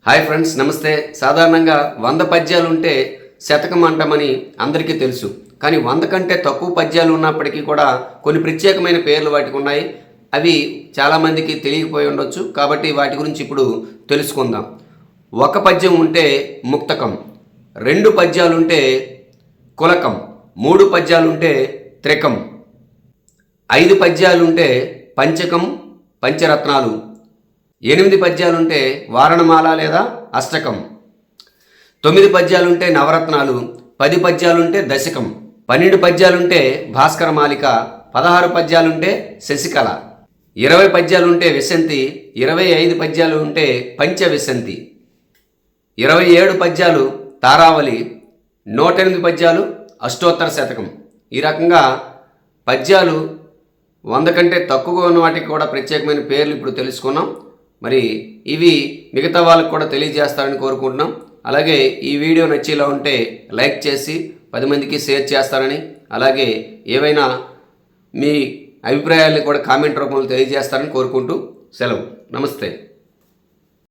Hi friends, నమస్తే. సాధారణంగా 100 పద్యాలు ఉంటే శతకం అంటామని అందరికీ తెలుసు. కానీ 100 కంటే తక్కువ పద్యాలు ఉన్నప్పటికీ కూడా కొన్ని ప్రత్యేకమైన పేర్లు వాటికి ఉన్నాయి. అవి చాలామందికి తెలియకపోయి ఉండొచ్చు. కాబట్టి వాటి గురించి ఇప్పుడు తెలుసుకుందాం. 1 పద్యం ఉంటే ముక్తకం, 2 పద్యాలుంటే కులకం, 3 పద్యాలుంటే త్రికం, 5 పద్యాలుంటే పంచకం, పంచరత్నాలు, 8 పద్యాలుంటే వారణమాల లేదా అష్టకం, 9 పద్యాలుంటే నవరత్నాలు, 10 పద్యాలుంటే దశకం, 12 పద్యాలుంటే భాస్కరమాలిక, 16 పద్యాలుంటే శశికళ, 20 పద్యాలుంటే విశంతి, 25 పద్యాలు ఉంటే పంచవిశంతి, 27 పద్యాలు తారావళి, 108 పద్యాలు అష్టోత్తర శతకం. ఈ రకంగా పద్యాలు 100 కంటే తక్కువగా ఉన్న వాటికి కూడా ప్రత్యేకమైన పేర్లు ఇప్పుడు తెలుసుకున్నాం. మరి ఇవి మిగతా వాళ్ళకు కూడా తెలియజేస్తారని కోరుకుంటున్నాం. అలాగే ఈ వీడియో నచ్చేలా ఉంటే లైక్ చేసి 10 మందికి షేర్ చేస్తారని, అలాగే ఏవైనా మీ అభిప్రాయాలను కూడా కామెంట్ రూపంలో తెలియజేస్తారని కోరుకుంటూ సెలవు. నమస్తే.